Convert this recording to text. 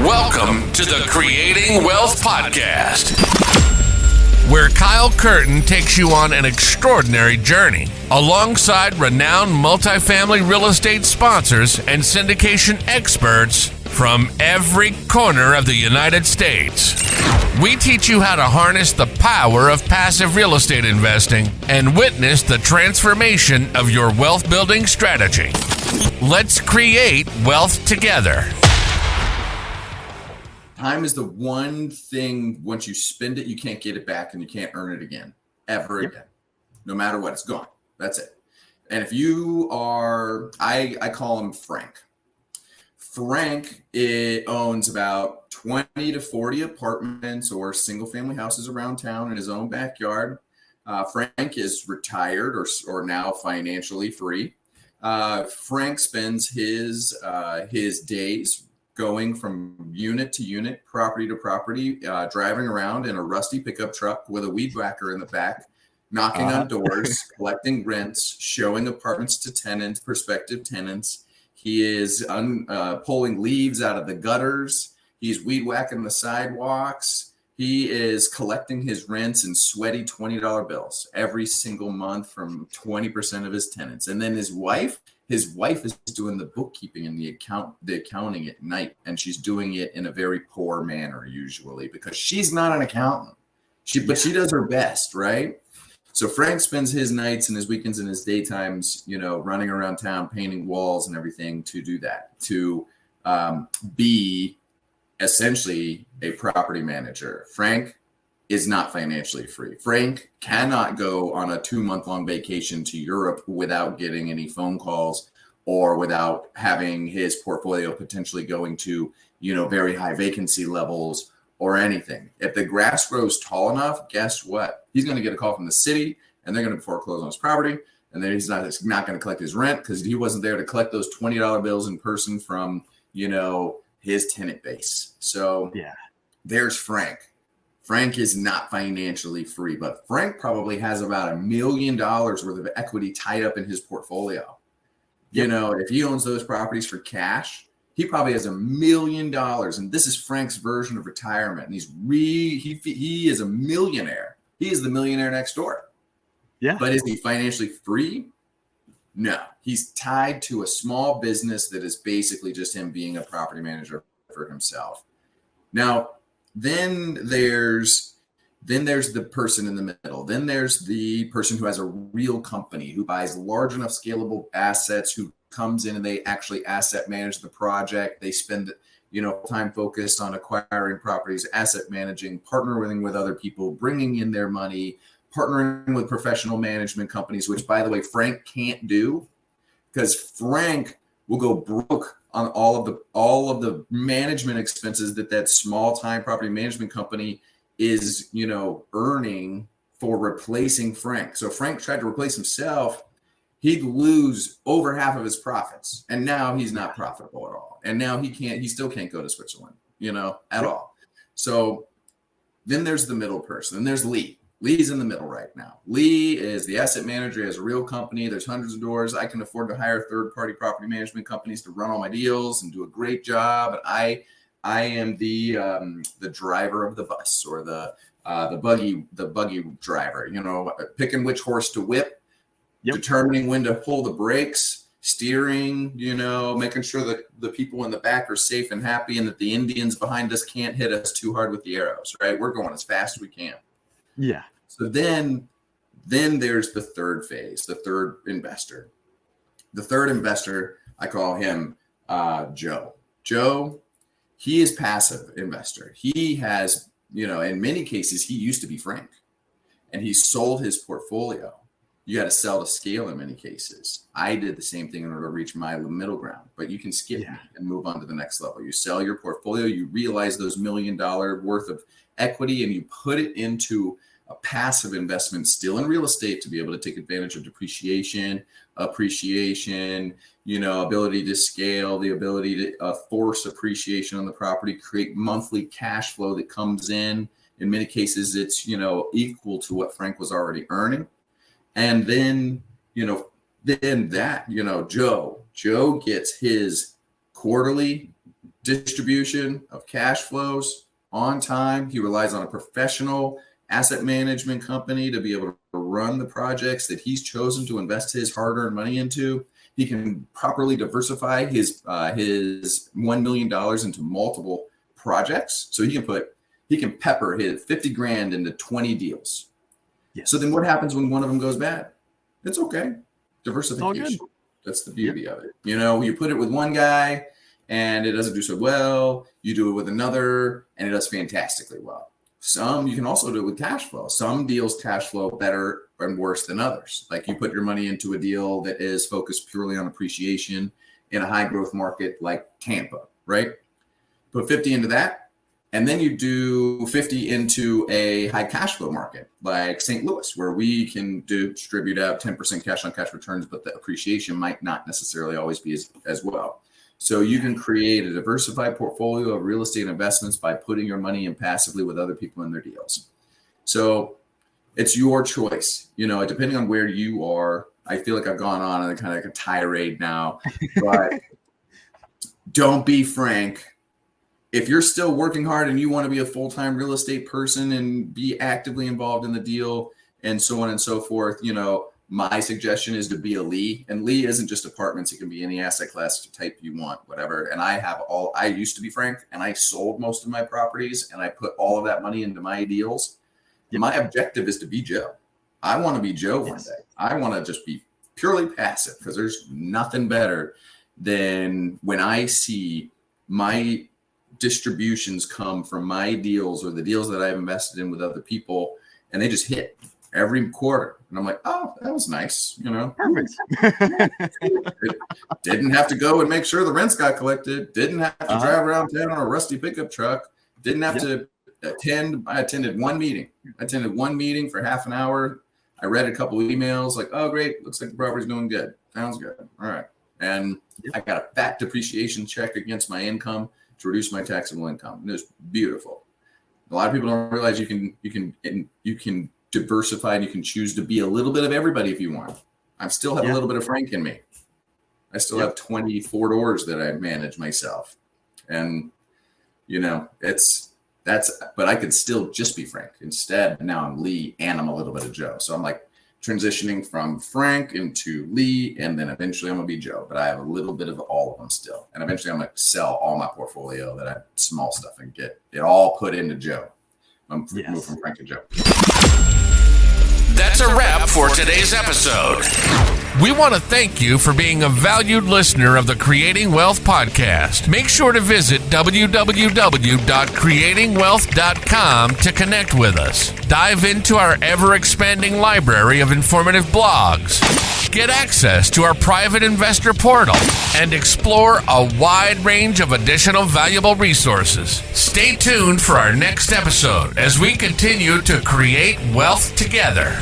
Welcome to the Creating Wealth Podcast, where Kyle Curtin takes you on an extraordinary journey alongside renowned multifamily real estate sponsors and syndication experts from every corner of the United States. We teach you how to harness the power of passive real estate investing and witness the transformation of your wealth building strategy. Let's create wealth together. Time is the one thing, once you spend it, you can't get it back and you can't earn it again, ever again. No matter what, it's gone. That's it. And if you are, I call him Frank. Frank owns about 20 to 40 apartments or single family houses around town in his own backyard. Frank is retired or now financially free. Frank spends his days going from unit to unit, property to property, driving around in a rusty pickup truck with a weed whacker in the back, knocking on doors, collecting rents, showing apartments to tenants, prospective tenants. He is pulling leaves out of the gutters. He's weed whacking the sidewalks. He is collecting his rents in sweaty $20 bills every single month from 20% of his tenants. And then his wife is doing the bookkeeping and the accounting at night. And she's doing it in a very poor manner usually because she's not an accountant. But she does her best, right? So Frank spends his nights and his weekends and his daytimes, running around town, painting walls and everything to do that, to be essentially a property manager. Frank is not financially free. Frank cannot go on a 2-month-long vacation to Europe without getting any phone calls or without having his portfolio potentially going to, very high vacancy levels or anything. If the grass grows tall enough, guess what? He's going to get a call from the city and they're going to foreclose on his property. And then he's not going to collect his rent because he wasn't there to collect those $20 bills in person from, his tenant base. So there's Frank. Frank is not financially free, but Frank probably has about $1 million worth of equity tied up in his portfolio. If he owns those properties for cash, he probably has $1 million. And this is Frank's version of retirement. And he is a millionaire. He is the millionaire next door. Yeah. But is he financially free? No, he's tied to a small business that is basically just him being a property manager for himself. Now, then there's the person in the middle. Then there's the person who has a real company, who buys large enough scalable assets, who comes in and they actually asset manage the project. They spend, time focused on acquiring properties, asset managing, partnering with other people, bringing in their money, partnering with professional management companies, which, by the way, Frank can't do because Frank will go broke on all of the management expenses that small time property management company is, earning for replacing Frank. So if Frank tried to replace himself, he'd lose over half of his profits. And now he's not profitable at all. And now he still can't go to Switzerland, at all. So then there's the middle person. And there's Lee. Lee's in the middle right now. Lee is the asset manager. He has a real company. There's hundreds of doors. I can afford to hire third-party property management companies to run all my deals and do a great job. And I am the driver of the bus or the buggy driver. Picking which horse to whip, determining when to pull the brakes, steering. Making sure that the people in the back are safe and happy, and that the Indians behind us can't hit us too hard with the arrows. Right? We're going as fast as we can. Yeah. So then there's the third phase, the third investor. The third investor, I call him Joe. Joe, he is passive investor. He has, in many cases, he used to be Frank, and he sold his portfolio. You got to sell to scale in many cases. I did the same thing in order to reach my middle ground, but you can skip me and move on to the next level. You sell your portfolio, you realize those $1 million worth of equity, and you put it into a passive investment still in real estate to be able to take advantage of depreciation, appreciation, ability to scale, the ability to force appreciation on the property, create monthly cash flow that comes in. In many cases, it's, equal to what Frank was already earning. And then, Joe gets his quarterly distribution of cash flows on time. He relies on a professional asset management company to be able to run the projects that he's chosen to invest his hard-earned money into. He can properly diversify his $1 million into multiple projects. So he can pepper his 50 grand into 20 deals. Yes. So then what happens when one of them goes bad? It's okay. Diversification. That's the beauty of it. You put it with one guy and it doesn't do so well. You do it with another and it does fantastically well. Some you can also do it with cash flow. Some deals cash flow better and worse than others. Like you put your money into a deal that is focused purely on appreciation in a high growth market like Tampa, right? Put 50 into that. And then you do 50 into a high cash flow market like St. Louis, where we can distribute out 10% cash on cash returns, but the appreciation might not necessarily always be as well. So you can create a diversified portfolio of real estate investments by putting your money in passively with other people in their deals. So it's your choice, depending on where you are. I feel like I've gone on a kind of like a tirade now, but don't be Frank. If you're still working hard and you want to be a full-time real estate person and be actively involved in the deal and so on and so forth, my suggestion is to be a Lee. And Lee isn't just apartments. It can be any asset class type you want, whatever. And I used to be Frank and I sold most of my properties and I put all of that money into my deals. Yep. My objective is to be Joe. I want to be Joe one day. I want to just be purely passive because there's nothing better than when I see my distributions come from my deals or the deals that I've invested in with other people and they just hit every quarter. And I'm like, oh, that was nice. Perfect. Didn't have to go and make sure the rents got collected. Didn't have to drive around town on a rusty pickup truck. Didn't have to attend. I attended one meeting. For half an hour. I read a couple of emails like, oh, great. Looks like the property's doing good. Sounds good. All right. And I got a fat depreciation check against my income to reduce my taxable income. And it was beautiful. A lot of people don't realize you can diversify and you can choose to be a little bit of everybody if you want. I still have a little bit of Frank in me. I still have 24 doors that I manage myself. And but I could still just be Frank. Instead, now I'm Lee and I'm a little bit of Joe. So I'm like transitioning from Frank into Lee, and then eventually I'm gonna be Joe. But I have a little bit of all of them still. And eventually I'm gonna sell all my portfolio that I have small stuff and get it all put into Joe. I'm move from Frank to Joe. That's a wrap for today's episode. We want to thank you for being a valued listener of the Creating Wealth Podcast. Make sure to visit www.creatingwealth.com to connect with us. Dive into our ever-expanding library of informative blogs. Get access to our private investor portal and explore a wide range of additional valuable resources. Stay tuned for our next episode as we continue to create wealth together.